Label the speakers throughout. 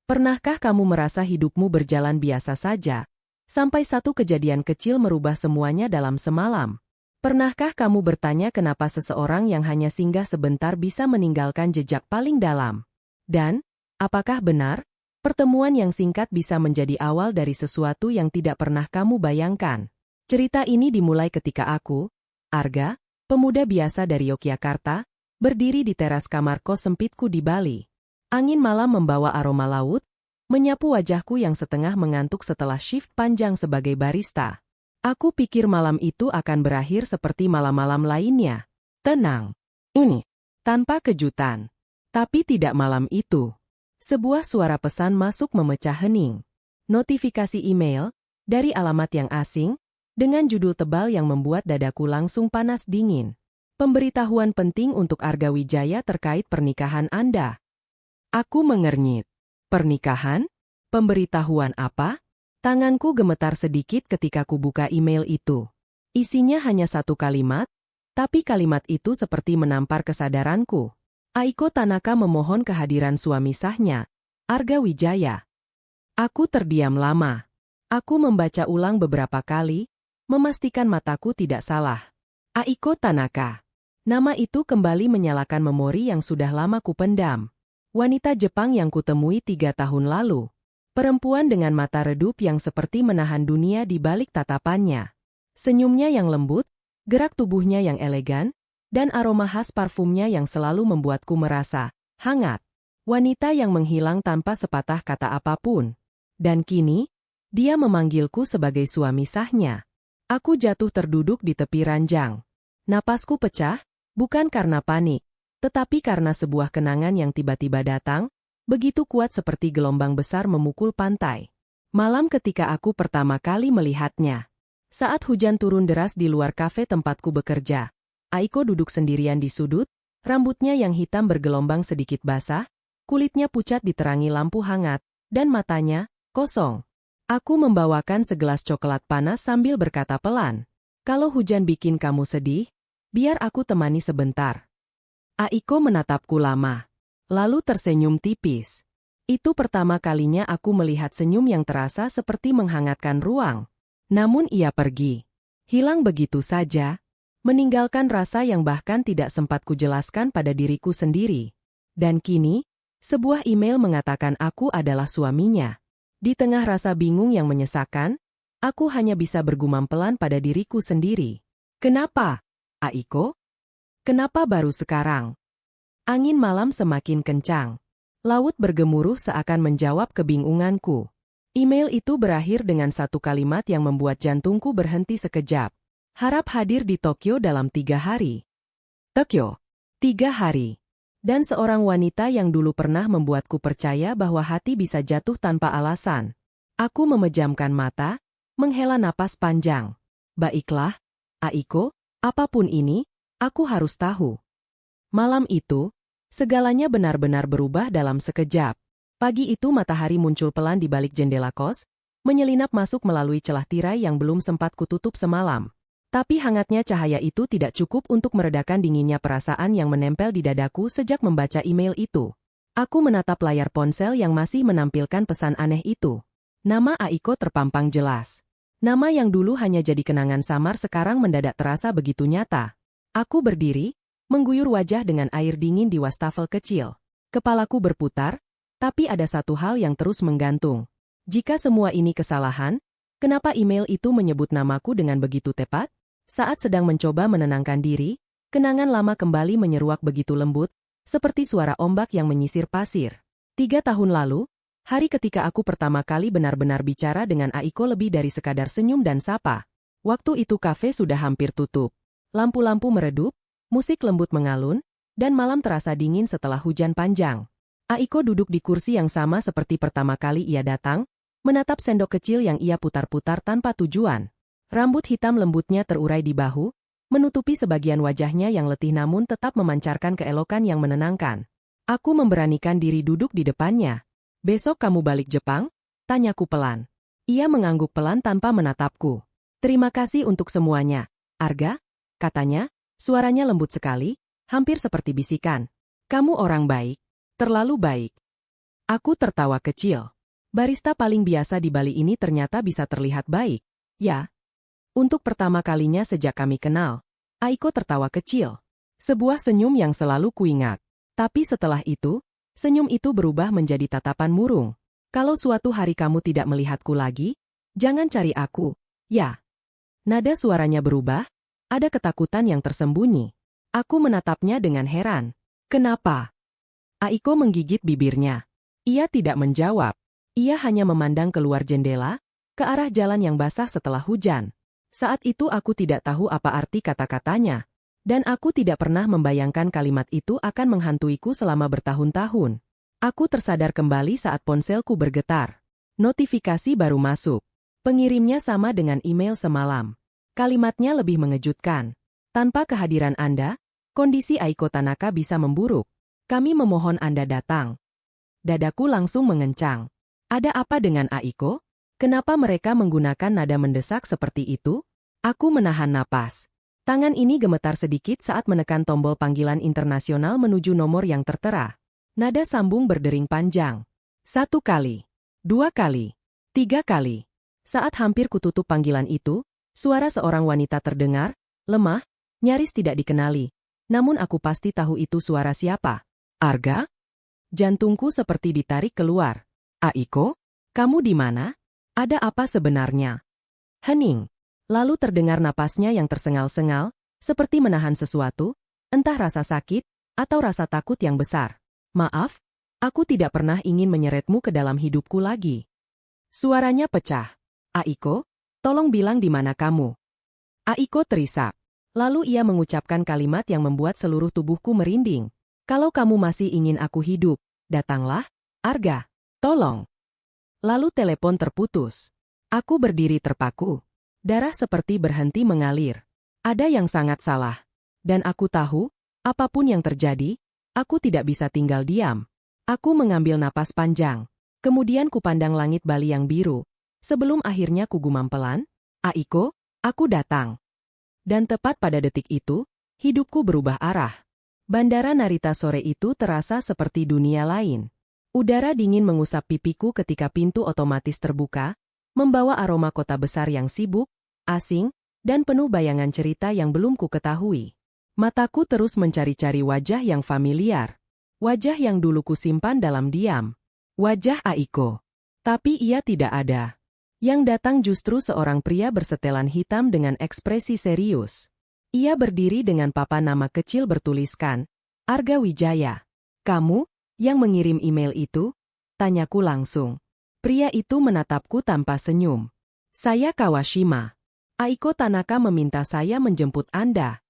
Speaker 1: Pernahkah kamu merasa hidupmu berjalan biasa saja, sampai satu kejadian kecil merubah semuanya dalam semalam? Pernahkah kamu bertanya kenapa seseorang yang hanya singgah sebentar bisa meninggalkan jejak paling dalam? Dan, apakah benar, pertemuan yang singkat bisa menjadi awal dari sesuatu yang tidak pernah kamu bayangkan? Cerita ini dimulai ketika aku, Arga, pemuda biasa dari Yogyakarta, berdiri di teras kamar kos sempitku di Bali. Angin malam membawa aroma laut, menyapu wajahku yang setengah mengantuk setelah shift panjang sebagai barista. Aku pikir malam itu akan berakhir seperti malam-malam lainnya. Tenang. Ini. Tanpa kejutan. Tapi tidak malam itu. Sebuah suara pesan masuk memecah hening. Notifikasi email, dari alamat yang asing, dengan judul tebal yang membuat dadaku langsung panas dingin. Pemberitahuan penting untuk Arga Wijaya terkait pernikahan Anda. Aku mengernyit. Pernikahan? Pemberitahuan apa? Tanganku gemetar sedikit ketika ku buka email itu. Isinya hanya satu kalimat, tapi kalimat itu seperti menampar kesadaranku. Aiko Tanaka memohon kehadiran suami sahnya, Arga Wijaya. Aku terdiam lama. Aku membaca ulang beberapa kali, memastikan mataku tidak salah. Aiko Tanaka. Nama itu kembali menyalakan memori yang sudah lama kupendam. Wanita Jepang yang kutemui 3 tahun lalu. Perempuan dengan mata redup yang seperti menahan dunia di balik tatapannya. Senyumnya yang lembut, gerak tubuhnya yang elegan, dan aroma khas parfumnya yang selalu membuatku merasa hangat. Wanita yang menghilang tanpa sepatah kata apapun. Dan kini, dia memanggilku sebagai suami sahnya. Aku jatuh terduduk di tepi ranjang. Napasku pecah, bukan karena panik, tetapi karena sebuah kenangan yang tiba-tiba datang, begitu kuat seperti gelombang besar memukul pantai. Malam ketika aku pertama kali melihatnya. Saat hujan turun deras di luar kafe tempatku bekerja, Aiko duduk sendirian di sudut, rambutnya yang hitam bergelombang sedikit basah, kulitnya pucat diterangi lampu hangat, dan matanya kosong. Aku membawakan segelas coklat panas sambil berkata pelan, "Kalau hujan bikin kamu sedih, biar aku temani sebentar." Aiko menatapku lama, lalu tersenyum tipis. Itu pertama kalinya aku melihat senyum yang terasa seperti menghangatkan ruang. Namun ia pergi. Hilang begitu saja, meninggalkan rasa yang bahkan tidak sempat kujelaskan pada diriku sendiri. Dan kini, sebuah email mengatakan aku adalah suaminya. Di tengah rasa bingung yang menyesakan, aku hanya bisa bergumam pelan pada diriku sendiri. Kenapa, Aiko? Kenapa baru sekarang? Angin malam semakin kencang. Laut bergemuruh seakan menjawab kebingunganku. Email itu berakhir dengan satu kalimat yang membuat jantungku berhenti sekejap. Harap hadir di Tokyo dalam 3 hari. Tokyo. 3 hari. Dan seorang wanita yang dulu pernah membuatku percaya bahwa hati bisa jatuh tanpa alasan. Aku memejamkan mata, menghela napas panjang. Baiklah, Aiko, apapun ini, aku harus tahu. Malam itu, segalanya benar-benar berubah dalam sekejap. Pagi itu matahari muncul pelan di balik jendela kos, menyelinap masuk melalui celah tirai yang belum sempat kututup semalam. Tapi hangatnya cahaya itu tidak cukup untuk meredakan dinginnya perasaan yang menempel di dadaku sejak membaca email itu. Aku menatap layar ponsel yang masih menampilkan pesan aneh itu. Nama Aiko terpampang jelas. Nama yang dulu hanya jadi kenangan samar sekarang mendadak terasa begitu nyata. Aku berdiri, mengguyur wajah dengan air dingin di wastafel kecil. Kepalaku berputar, tapi ada satu hal yang terus menggantung. Jika semua ini kesalahan, kenapa email itu menyebut namaku dengan begitu tepat? Saat sedang mencoba menenangkan diri, kenangan lama kembali menyeruak begitu lembut, seperti suara ombak yang menyisir pasir. 3 tahun lalu, hari ketika aku pertama kali benar-benar bicara dengan Aiko lebih dari sekadar senyum dan sapa. Waktu itu kafe sudah hampir tutup. Lampu-lampu meredup, musik lembut mengalun, dan malam terasa dingin setelah hujan panjang. Aiko duduk di kursi yang sama seperti pertama kali ia datang, menatap sendok kecil yang ia putar-putar tanpa tujuan. Rambut hitam lembutnya terurai di bahu, menutupi sebagian wajahnya yang letih namun tetap memancarkan keelokan yang menenangkan. Aku memberanikan diri duduk di depannya. "Besok kamu balik Jepang?" tanyaku pelan. Ia mengangguk pelan tanpa menatapku. "Terima kasih untuk semuanya, Arga," katanya, suaranya lembut sekali, hampir seperti bisikan. "Kamu orang baik, terlalu baik." Aku tertawa kecil. Barista paling biasa di Bali ini ternyata bisa terlihat baik. Ya. Untuk pertama kalinya sejak kami kenal. Aiko tertawa kecil. Sebuah senyum yang selalu kuingat. Tapi setelah itu, senyum itu berubah menjadi tatapan murung. Kalau suatu hari kamu tidak melihatku lagi, jangan cari aku. Ya. Nada suaranya berubah. Ada ketakutan yang tersembunyi. Aku menatapnya dengan heran. Kenapa? Aiko menggigit bibirnya. Ia tidak menjawab. Ia hanya memandang keluar jendela, ke arah jalan yang basah setelah hujan. Saat itu aku tidak tahu apa arti kata-katanya. Dan aku tidak pernah membayangkan kalimat itu akan menghantuiku selama bertahun-tahun. Aku tersadar kembali saat ponselku bergetar. Notifikasi baru masuk. Pengirimnya sama dengan email semalam. Kalimatnya lebih mengejutkan. Tanpa kehadiran Anda, kondisi Aiko Tanaka bisa memburuk. Kami memohon Anda datang. Dadaku langsung mengencang. Ada apa dengan Aiko? Kenapa mereka menggunakan nada mendesak seperti itu? Aku menahan napas. Tangan ini gemetar sedikit saat menekan tombol panggilan internasional menuju nomor yang tertera. Nada sambung berdering panjang. 1 kali, 2 kali, 3 kali. Saat hampir kututup panggilan itu, suara seorang wanita terdengar, lemah, nyaris tidak dikenali. Namun aku pasti tahu itu suara siapa. Arga? Jantungku seperti ditarik keluar. Aiko? Kamu di mana? Ada apa sebenarnya? Hening. Lalu terdengar napasnya yang tersengal-sengal, seperti menahan sesuatu, entah rasa sakit, atau rasa takut yang besar. Maaf, aku tidak pernah ingin menyeretmu ke dalam hidupku lagi. Suaranya pecah. Aiko, tolong bilang di mana kamu. Aiko terisak. Lalu ia mengucapkan kalimat yang membuat seluruh tubuhku merinding. Kalau kamu masih ingin aku hidup, datanglah, Arga. Tolong. Lalu telepon terputus. Aku berdiri terpaku. Darah seperti berhenti mengalir. Ada yang sangat salah. Dan aku tahu, apapun yang terjadi, aku tidak bisa tinggal diam. Aku mengambil napas panjang. Kemudian kupandang langit Bali yang biru. Sebelum akhirnya kugumam pelan, Aiko, aku datang. Dan tepat pada detik itu, hidupku berubah arah. Bandara Narita sore itu terasa seperti dunia lain. Udara dingin mengusap pipiku ketika pintu otomatis terbuka, membawa aroma kota besar yang sibuk, asing, dan penuh bayangan cerita yang belum ku ketahui. Mataku terus mencari-cari wajah yang familiar. Wajah yang dulu kusimpan dalam diam. Wajah Aiko. Tapi ia tidak ada. Yang datang justru seorang pria bersetelan hitam dengan ekspresi serius. Ia berdiri dengan papan nama kecil bertuliskan, Arga Wijaya. Kamu? Yang mengirim email itu? Tanyaku langsung. Pria itu menatapku tanpa senyum. Saya Kawashima. Aiko Tanaka meminta saya menjemput Anda.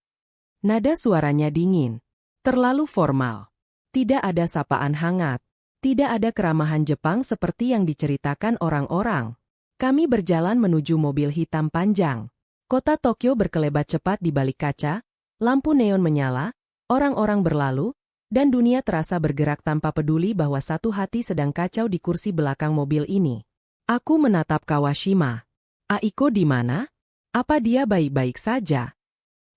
Speaker 1: Nada suaranya dingin. Terlalu formal. Tidak ada sapaan hangat. Tidak ada keramahan Jepang seperti yang diceritakan orang-orang. Kami berjalan menuju mobil hitam panjang. Kota Tokyo berkelebat cepat di balik kaca, lampu neon menyala, orang-orang berlalu, dan dunia terasa bergerak tanpa peduli bahwa satu hati sedang kacau di kursi belakang mobil ini. Aku menatap Kawashima. Aiko di mana? Apa dia baik-baik saja?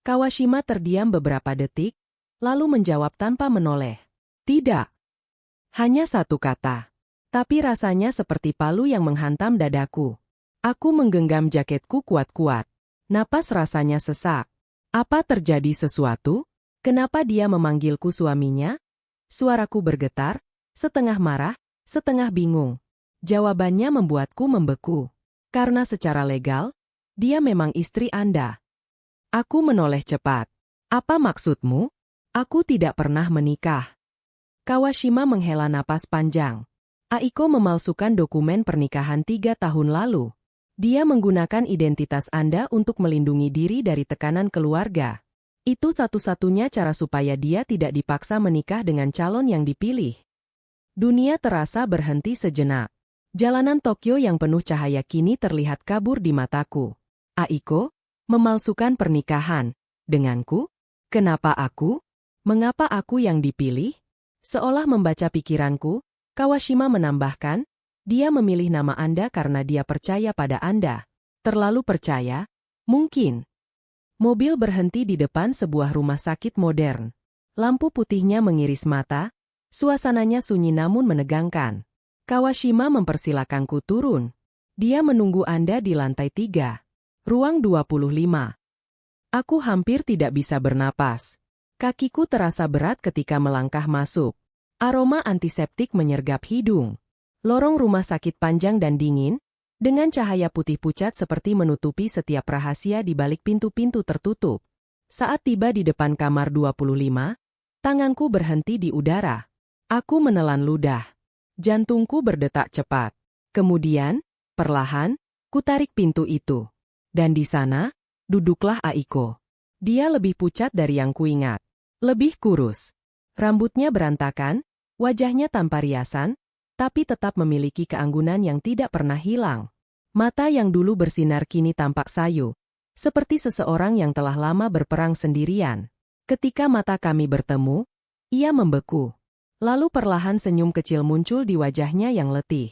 Speaker 1: Kawashima terdiam beberapa detik, lalu menjawab tanpa menoleh. Tidak. Hanya satu kata. Tapi rasanya seperti palu yang menghantam dadaku. Aku menggenggam jaketku kuat-kuat. Napas rasanya sesak. Apa terjadi sesuatu? Kenapa dia memanggilku suaminya? Suaraku bergetar, setengah marah, setengah bingung. Jawabannya membuatku membeku. Karena secara legal, dia memang istri Anda. Aku menoleh cepat. Apa maksudmu? Aku tidak pernah menikah. Kawashima menghela napas panjang. Aiko memalsukan dokumen pernikahan 3 tahun lalu. Dia menggunakan identitas Anda untuk melindungi diri dari tekanan keluarga. Itu satu-satunya cara supaya dia tidak dipaksa menikah dengan calon yang dipilih. Dunia terasa berhenti sejenak. Jalanan Tokyo yang penuh cahaya kini terlihat kabur di mataku. Aiko, memalsukan pernikahan. Denganku? Kenapa aku? Mengapa aku yang dipilih? Seolah membaca pikiranku, Kawashima menambahkan, dia memilih nama Anda karena dia percaya pada Anda. Terlalu percaya? Mungkin. Mobil berhenti di depan sebuah rumah sakit modern. Lampu putihnya mengiris mata, suasananya sunyi namun menegangkan. Kawashima mempersilakanku turun. Dia menunggu Anda di lantai 3. Ruang 25. Aku hampir tidak bisa bernapas. Kakiku terasa berat ketika melangkah masuk. Aroma antiseptik menyergap hidung. Lorong rumah sakit panjang dan dingin, dengan cahaya putih pucat seperti menutupi setiap rahasia di balik pintu-pintu tertutup. Saat tiba di depan kamar 25, tanganku berhenti di udara. Aku menelan ludah. Jantungku berdetak cepat. Kemudian, perlahan, kutarik pintu itu. Dan di sana, duduklah Aiko. Dia lebih pucat dari yang kuingat. Lebih kurus. Rambutnya berantakan, wajahnya tanpa riasan, tapi tetap memiliki keanggunan yang tidak pernah hilang. Mata yang dulu bersinar kini tampak sayu, seperti seseorang yang telah lama berperang sendirian. Ketika mata kami bertemu, ia membeku. Lalu perlahan senyum kecil muncul di wajahnya yang letih.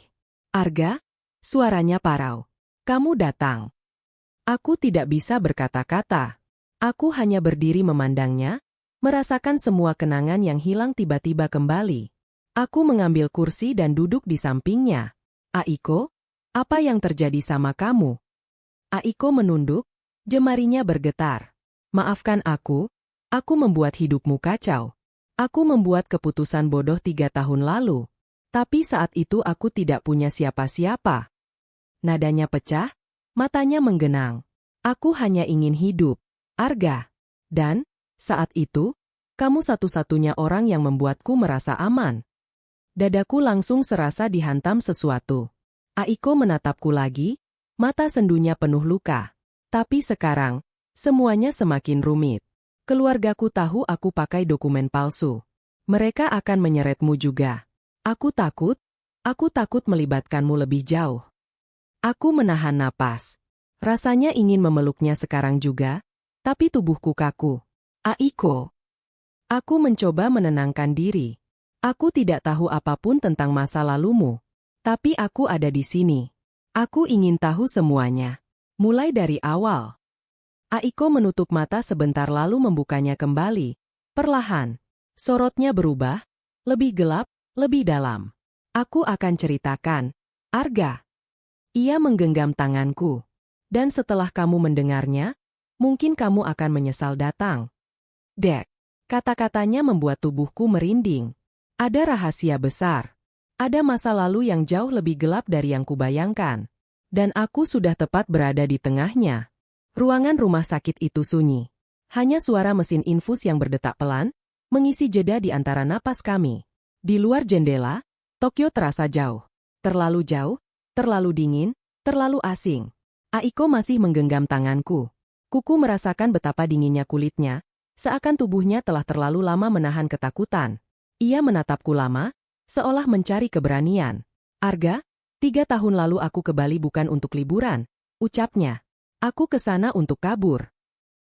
Speaker 1: "Arga?" Suaranya parau. "Kamu datang." Aku tidak bisa berkata-kata. Aku hanya berdiri memandangnya, merasakan semua kenangan yang hilang tiba-tiba kembali. Aku mengambil kursi dan duduk di sampingnya. "Aiko, apa yang terjadi sama kamu?" Aiko menunduk, jemarinya bergetar. "Maafkan aku membuat hidupmu kacau. Aku membuat keputusan bodoh 3 tahun lalu. Tapi saat itu aku tidak punya siapa-siapa." Nadanya pecah, matanya menggenang. "Aku hanya ingin hidup, Arga. Dan, saat itu, kamu satu-satunya orang yang membuatku merasa aman." Dadaku langsung serasa dihantam sesuatu. Aiko menatapku lagi, mata sendunya penuh luka. Tapi sekarang, semuanya semakin rumit. Keluargaku tahu aku pakai dokumen palsu. Mereka akan menyeretmu juga. Aku takut melibatkanmu lebih jauh. Aku menahan napas. Rasanya ingin memeluknya sekarang juga, tapi tubuhku kaku. "Aiko." Aku mencoba menenangkan diri. "Aku tidak tahu apapun tentang masa lalumu. Tapi aku ada di sini. Aku ingin tahu semuanya. Mulai dari awal." Aiko menutup mata sebentar lalu membukanya kembali. Perlahan. Sorotnya berubah. Lebih gelap, lebih dalam. "Aku akan ceritakan, Arga." Ia menggenggam tanganku. "Dan setelah kamu mendengarnya, mungkin kamu akan menyesal datang." Dek. Kata-katanya membuat tubuhku merinding. Ada rahasia besar. Ada masa lalu yang jauh lebih gelap dari yang kubayangkan. Dan aku sudah tepat berada di tengahnya. Ruangan rumah sakit itu sunyi. Hanya suara mesin infus yang berdetak pelan, mengisi jeda di antara napas kami. Di luar jendela, Tokyo terasa jauh. Terlalu jauh, terlalu dingin, terlalu asing. Aiko masih menggenggam tanganku. Kuku merasakan betapa dinginnya kulitnya, seakan tubuhnya telah terlalu lama menahan ketakutan. Ia menatapku lama, seolah mencari keberanian. "Arga, 3 tahun lalu aku ke Bali bukan untuk liburan," ucapnya. "Aku ke sana untuk kabur."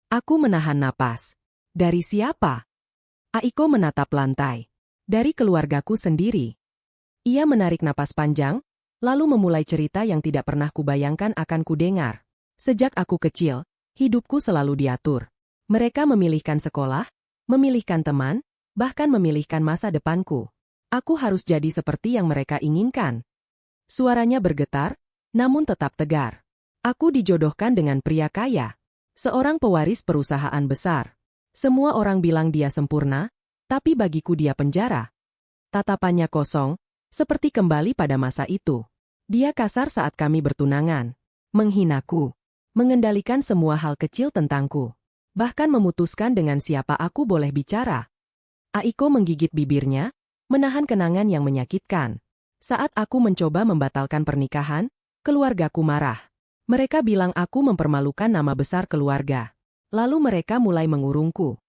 Speaker 1: Aku menahan napas. "Dari siapa?" Aiko menatap lantai. "Dari keluargaku sendiri." Ia menarik napas panjang, lalu memulai cerita yang tidak pernah kubayangkan akan kudengar. "Sejak aku kecil, hidupku selalu diatur. Mereka memilihkan sekolah, memilihkan teman, bahkan memilihkan masa depanku. Aku harus jadi seperti yang mereka inginkan." Suaranya bergetar, namun tetap tegar. "Aku dijodohkan dengan pria kaya. Seorang pewaris perusahaan besar. Semua orang bilang dia sempurna, tapi bagiku dia penjara." Tatapannya kosong, seperti kembali pada masa itu. Dia kasar saat kami bertunangan. Menghinaku. Mengendalikan semua hal kecil tentangku. Bahkan memutuskan dengan siapa aku boleh bicara. Aiko menggigit bibirnya, menahan kenangan yang menyakitkan. Saat aku mencoba membatalkan pernikahan, keluargaku marah. Mereka bilang aku mempermalukan nama besar keluarga. Lalu mereka mulai mengurungku.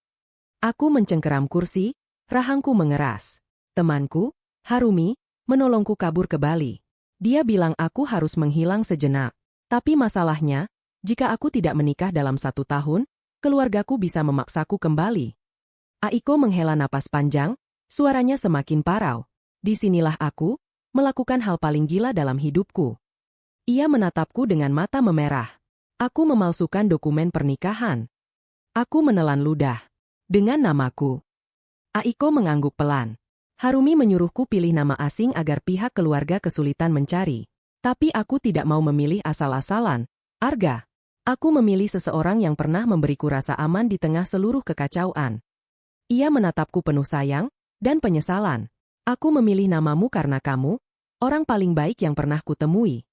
Speaker 1: Aku mencengkeram kursi, rahangku mengeras. Temanku, Harumi, menolongku kabur ke Bali. Dia bilang aku harus menghilang sejenak. Tapi masalahnya, jika aku tidak menikah dalam 1 tahun, keluargaku bisa memaksaku kembali. Aiko menghela napas panjang, suaranya semakin parau. "Disinilah aku, melakukan hal paling gila dalam hidupku." Ia menatapku dengan mata memerah. "Aku memalsukan dokumen pernikahan. Aku menelan ludah. Dengan namaku." Aiko mengangguk pelan. Harumi menyuruhku pilih nama asing agar pihak keluarga kesulitan mencari. Tapi aku tidak mau memilih asal-asalan. Arga. Aku memilih seseorang yang pernah memberiku rasa aman di tengah seluruh kekacauan. Ia menatapku penuh sayang dan penyesalan. Aku memilih namamu karena kamu, orang paling baik yang pernah kutemui.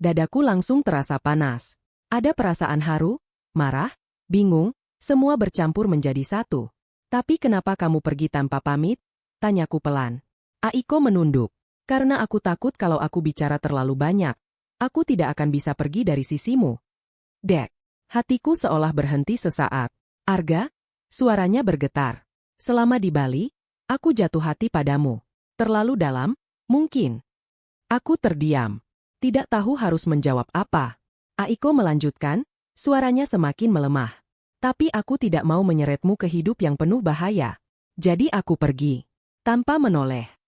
Speaker 1: Dadaku langsung terasa panas. Ada perasaan haru, marah, bingung, semua bercampur menjadi satu. Tapi kenapa kamu pergi tanpa pamit? Tanyaku pelan. Aiko menunduk. Karena aku takut kalau aku bicara terlalu banyak. Aku tidak akan bisa pergi dari sisimu. Dek. Hatiku seolah berhenti sesaat. Arga? Suaranya bergetar. Selama di Bali, aku jatuh hati padamu. Terlalu dalam? Mungkin. Aku terdiam. Tidak tahu harus menjawab apa. Aiko melanjutkan, suaranya semakin melemah. Tapi aku tidak mau menyeretmu ke hidup yang penuh bahaya. Jadi aku pergi. Tanpa menoleh.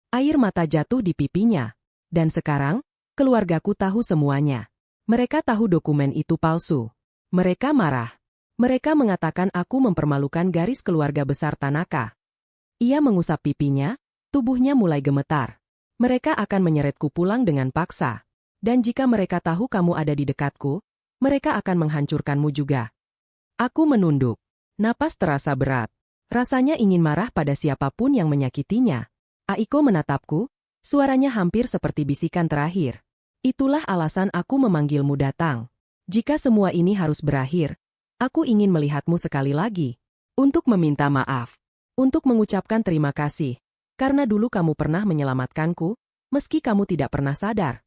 Speaker 1: Air mata jatuh di pipinya. Dan sekarang, keluargaku tahu semuanya. Mereka tahu dokumen itu palsu. Mereka marah. Mereka mengatakan aku mempermalukan garis keluarga besar Tanaka. Ia mengusap pipinya, tubuhnya mulai gemetar. Mereka akan menyeretku pulang dengan paksa. Dan jika mereka tahu kamu ada di dekatku, mereka akan menghancurkanmu juga. Aku menunduk. Napas terasa berat. Rasanya ingin marah pada siapapun yang menyakitinya. Aiko menatapku, suaranya hampir seperti bisikan terakhir. Itulah alasan aku memanggilmu datang. Jika semua ini harus berakhir, aku ingin melihatmu sekali lagi. Untuk meminta maaf. Untuk mengucapkan terima kasih. Karena dulu kamu pernah menyelamatkanku, meski kamu tidak pernah sadar.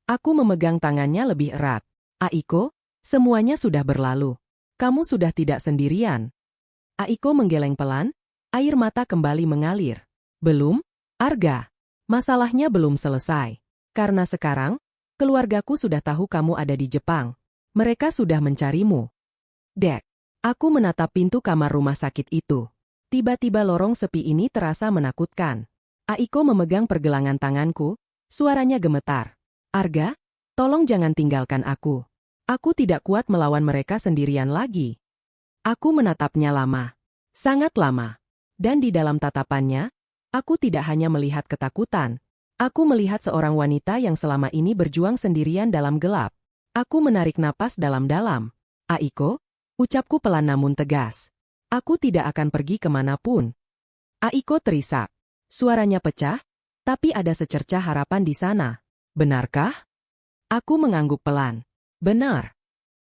Speaker 1: Aku memegang tangannya lebih erat. Aiko, semuanya sudah berlalu. Kamu sudah tidak sendirian. Aiko menggeleng pelan, air mata kembali mengalir. Belum, Arga. Masalahnya belum selesai. Karena sekarang, keluargaku sudah tahu kamu ada di Jepang. Mereka sudah mencarimu. Dek, aku menatap pintu kamar rumah sakit itu. Tiba-tiba lorong sepi ini terasa menakutkan. Aiko memegang pergelangan tanganku, suaranya gemetar. Arga, tolong jangan tinggalkan aku. Aku tidak kuat melawan mereka sendirian lagi. Aku menatapnya lama. Sangat lama. Dan di dalam tatapannya, aku tidak hanya melihat ketakutan. Aku melihat seorang wanita yang selama ini berjuang sendirian dalam gelap. Aku menarik napas dalam-dalam. Aiko, ucapku pelan namun tegas. Aku tidak akan pergi kemanapun. Aiko terisak. Suaranya pecah, tapi ada secercah harapan di sana. Benarkah? Aku mengangguk pelan. Benar.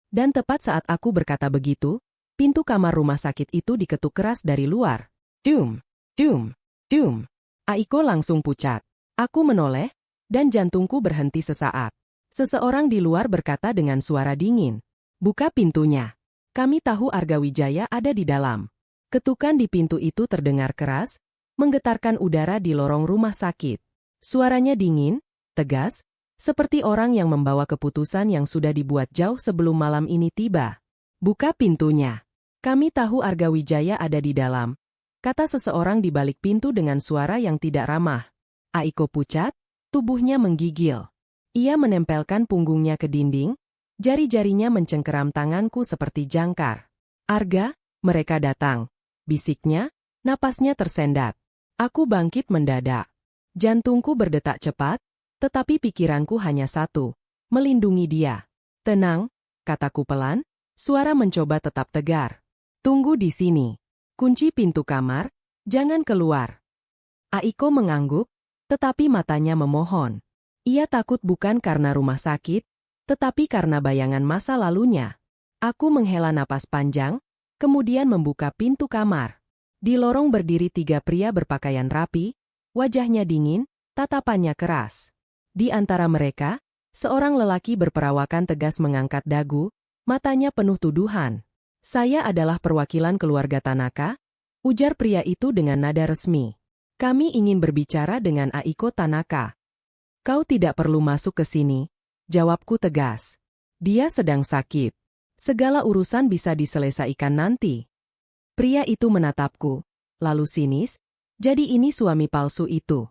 Speaker 1: Dan tepat saat aku berkata begitu, pintu kamar rumah sakit itu diketuk keras dari luar. Dum, dum, dum. Aiko langsung pucat. Aku menoleh, dan jantungku berhenti sesaat. Seseorang di luar berkata dengan suara dingin. Buka pintunya. Kami tahu Arga Wijaya ada di dalam. Ketukan di pintu itu terdengar keras, menggetarkan udara di lorong rumah sakit. Suaranya dingin, tegas, seperti orang yang membawa keputusan yang sudah dibuat jauh sebelum malam ini tiba. Buka pintunya. Kami tahu Arga Wijaya ada di dalam, kata seseorang di balik pintu dengan suara yang tidak ramah. Aiko pucat, tubuhnya menggigil. Ia menempelkan punggungnya ke dinding, jari-jarinya mencengkeram tanganku seperti jangkar. Arga, mereka datang. Bisiknya, napasnya tersendat. Aku bangkit mendadak. Jantungku berdetak cepat, tetapi pikiranku hanya satu. Melindungi dia. Tenang, kataku pelan, suara mencoba tetap tegar. Tunggu di sini. Kunci pintu kamar, jangan keluar. Aiko mengangguk, tetapi matanya memohon. Ia takut bukan karena rumah sakit, tetapi karena bayangan masa lalunya. Aku menghela napas panjang, kemudian membuka pintu kamar. Di lorong berdiri 3 pria berpakaian rapi, wajahnya dingin, tatapannya keras. Di antara mereka, seorang lelaki berperawakan tegas mengangkat dagu, matanya penuh tuduhan. Saya adalah perwakilan keluarga Tanaka, ujar pria itu dengan nada resmi. Kami ingin berbicara dengan Aiko Tanaka. Kau tidak perlu masuk ke sini, jawabku tegas. Dia sedang sakit. Segala urusan bisa diselesaikan nanti. Pria itu menatapku, lalu sinis, jadi ini suami palsu itu.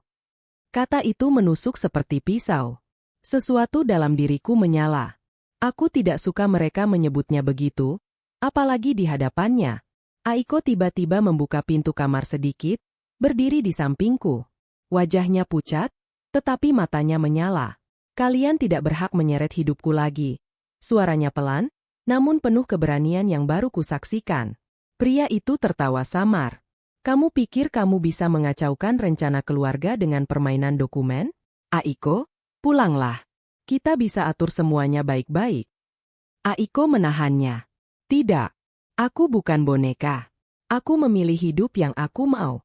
Speaker 1: Kata itu menusuk seperti pisau. Sesuatu dalam diriku menyala. Aku tidak suka mereka menyebutnya begitu, apalagi di hadapannya. Aiko tiba-tiba membuka pintu kamar sedikit, berdiri di sampingku. Wajahnya pucat, tetapi matanya menyala. Kalian tidak berhak menyeret hidupku lagi. Suaranya pelan, namun penuh keberanian yang baru kusaksikan. Pria itu tertawa samar. Kamu pikir kamu bisa mengacaukan rencana keluarga dengan permainan dokumen? Aiko, pulanglah. Kita bisa atur semuanya baik-baik. Aiko menahannya. Tidak. Aku bukan boneka. Aku memilih hidup yang aku mau.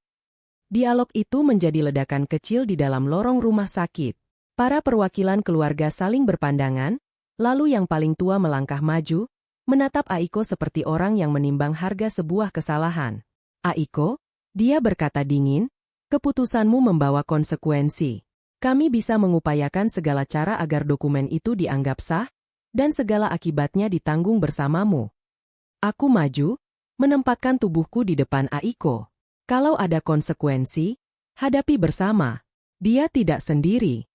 Speaker 1: Dialog itu menjadi ledakan kecil di dalam lorong rumah sakit. Para perwakilan keluarga saling berpandangan, lalu yang paling tua melangkah maju, menatap Aiko seperti orang yang menimbang harga sebuah kesalahan. Aiko, dia berkata dingin, keputusanmu membawa konsekuensi. Kami bisa mengupayakan segala cara agar dokumen itu dianggap sah, dan segala akibatnya ditanggung bersamamu. Aku maju, menempatkan tubuhku di depan Aiko. Kalau ada konsekuensi, hadapi bersama. Dia tidak sendiri.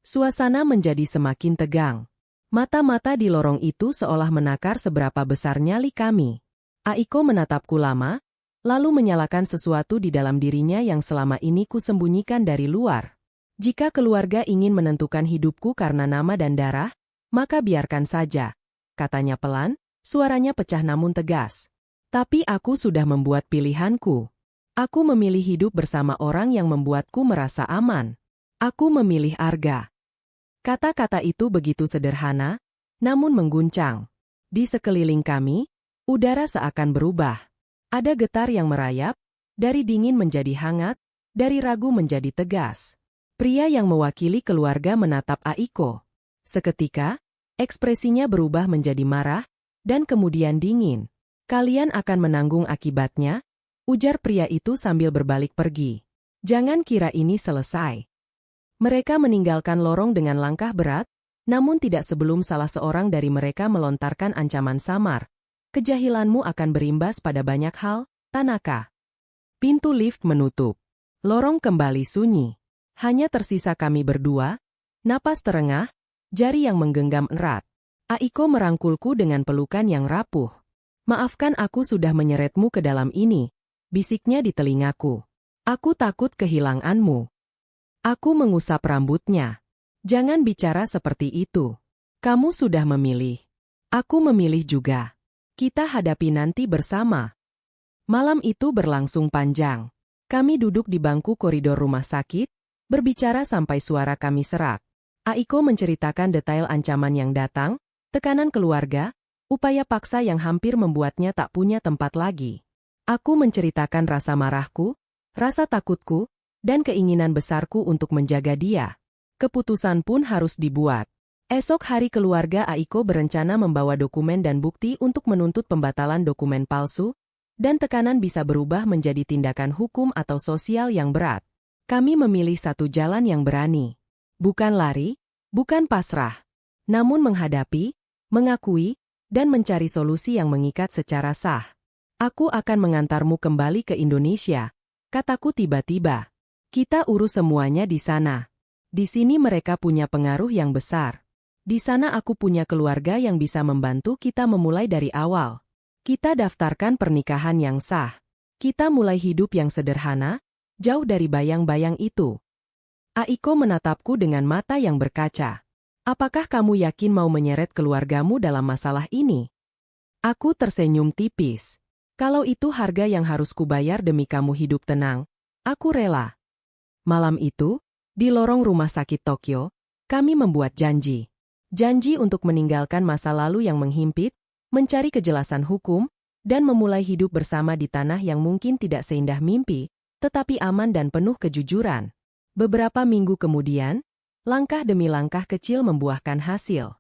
Speaker 1: Suasana menjadi semakin tegang. Mata-mata di lorong itu seolah menakar seberapa besar nyali kami. Aiko menatapku lama, lalu menyalakan sesuatu di dalam dirinya yang selama ini kusembunyikan dari luar. Jika keluarga ingin menentukan hidupku karena nama dan darah, maka biarkan saja. Katanya pelan, suaranya pecah namun tegas. Tapi aku sudah membuat pilihanku. Aku memilih hidup bersama orang yang membuatku merasa aman. Aku memilih Arga. Kata-kata itu begitu sederhana, namun mengguncang. Di sekeliling kami, udara seakan berubah. Ada getar yang merayap, dari dingin menjadi hangat, dari ragu menjadi tegas. Pria yang mewakili keluarga menatap Aiko. Seketika, ekspresinya berubah menjadi marah, dan kemudian dingin. Kalian akan menanggung akibatnya, ujar pria itu sambil berbalik pergi. Jangan kira ini selesai. Mereka meninggalkan lorong dengan langkah berat, namun tidak sebelum salah seorang dari mereka melontarkan ancaman samar. Kejahilanmu akan berimbas pada banyak hal, Tanaka. Pintu lift menutup. Lorong kembali sunyi. Hanya tersisa kami berdua, napas terengah, jari yang menggenggam erat. Aiko merangkulku dengan pelukan yang rapuh. Maafkan aku sudah menyeretmu ke dalam ini, bisiknya di telingaku. Aku takut kehilanganmu. Aku mengusap rambutnya. Jangan bicara seperti itu. Kamu sudah memilih. Aku memilih juga. Kita hadapi nanti bersama. Malam itu berlangsung panjang. Kami duduk di bangku koridor rumah sakit, berbicara sampai suara kami serak. Aiko menceritakan detail ancaman yang datang, tekanan keluarga, upaya paksa yang hampir membuatnya tak punya tempat lagi. Aku menceritakan rasa marahku, rasa takutku, dan keinginan besarku untuk menjaga dia. Keputusan pun harus dibuat. Esok hari keluarga Aiko berencana membawa dokumen dan bukti untuk menuntut pembatalan dokumen palsu, dan tekanan bisa berubah menjadi tindakan hukum atau sosial yang berat. Kami memilih satu jalan yang berani. Bukan lari, bukan pasrah. Namun menghadapi, mengakui, dan mencari solusi yang mengikat secara sah. Aku akan mengantarmu kembali ke Indonesia, kataku tiba-tiba. Kita urus semuanya di sana. Di sini mereka punya pengaruh yang besar. Di sana aku punya keluarga yang bisa membantu kita memulai dari awal. Kita daftarkan pernikahan yang sah. Kita mulai hidup yang sederhana, jauh dari bayang-bayang itu. Aiko menatapku dengan mata yang berkaca. Apakah kamu yakin mau menyeret keluargamu dalam masalah ini? Aku tersenyum tipis. Kalau itu harga yang harus kubayar demi kamu hidup tenang, aku rela. Malam itu, di lorong rumah sakit Tokyo, kami membuat janji. Janji untuk meninggalkan masa lalu yang menghimpit, mencari kejelasan hukum, dan memulai hidup bersama di tanah yang mungkin tidak seindah mimpi, tetapi aman dan penuh kejujuran. Beberapa minggu kemudian, langkah demi langkah kecil membuahkan hasil.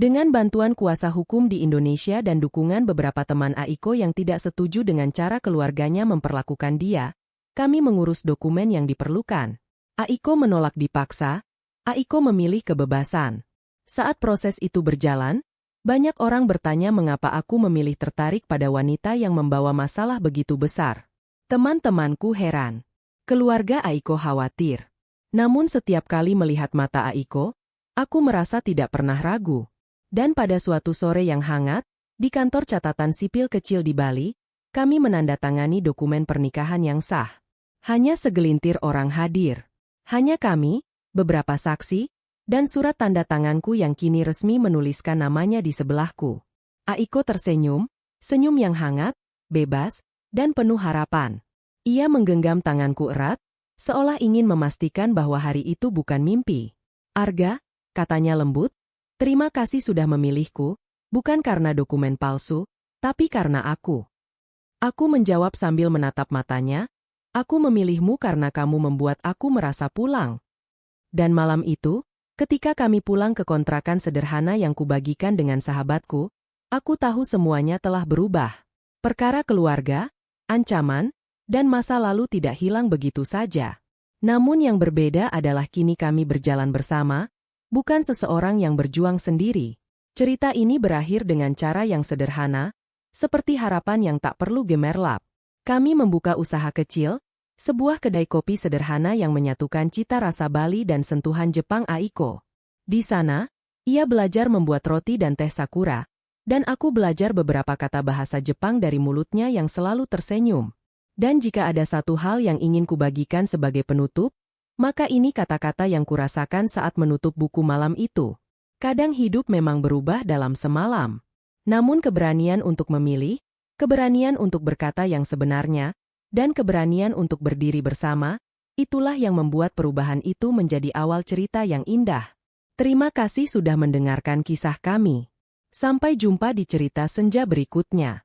Speaker 1: Dengan bantuan kuasa hukum di Indonesia dan dukungan beberapa teman Aiko yang tidak setuju dengan cara keluarganya memperlakukan dia, kami mengurus dokumen yang diperlukan. Aiko menolak dipaksa, Aiko memilih kebebasan. Saat proses itu berjalan, banyak orang bertanya mengapa aku memilih tertarik pada wanita yang membawa masalah begitu besar. Teman-temanku heran. Keluarga Aiko khawatir. Namun setiap kali melihat mata Aiko, aku merasa tidak pernah ragu. Dan pada suatu sore yang hangat, di kantor catatan sipil kecil di Bali, kami menandatangani dokumen pernikahan yang sah. Hanya segelintir orang hadir. Hanya kami, beberapa saksi, dan surat tanda tanganku yang kini resmi menuliskan namanya di sebelahku. Aiko tersenyum, senyum yang hangat, bebas, dan penuh harapan. Ia menggenggam tanganku erat, seolah ingin memastikan bahwa hari itu bukan mimpi. Arga, katanya lembut, terima kasih sudah memilihku, bukan karena dokumen palsu, tapi karena aku. Aku menjawab sambil menatap matanya, aku memilihmu karena kamu membuat aku merasa pulang. Dan malam itu, ketika kami pulang ke kontrakan sederhana yang kubagikan dengan sahabatku, aku tahu semuanya telah berubah. Perkara keluarga, ancaman, dan masa lalu tidak hilang begitu saja. Namun yang berbeda adalah kini kami berjalan bersama, bukan seseorang yang berjuang sendiri. Cerita ini berakhir dengan cara yang sederhana, seperti harapan yang tak perlu gemerlap. Kami membuka usaha kecil, sebuah kedai kopi sederhana yang menyatukan cita rasa Bali dan sentuhan Jepang Aiko. Di sana, ia belajar membuat roti dan teh sakura, dan aku belajar beberapa kata bahasa Jepang dari mulutnya yang selalu tersenyum. Dan jika ada satu hal yang ingin kubagikan sebagai penutup, maka ini kata-kata yang kurasakan saat menutup buku malam itu. Kadang hidup memang berubah dalam semalam. Namun keberanian untuk memilih, keberanian untuk berkata yang sebenarnya, dan keberanian untuk berdiri bersama, itulah yang membuat perubahan itu menjadi awal cerita yang indah. Terima kasih sudah mendengarkan kisah kami. Sampai jumpa di cerita senja berikutnya.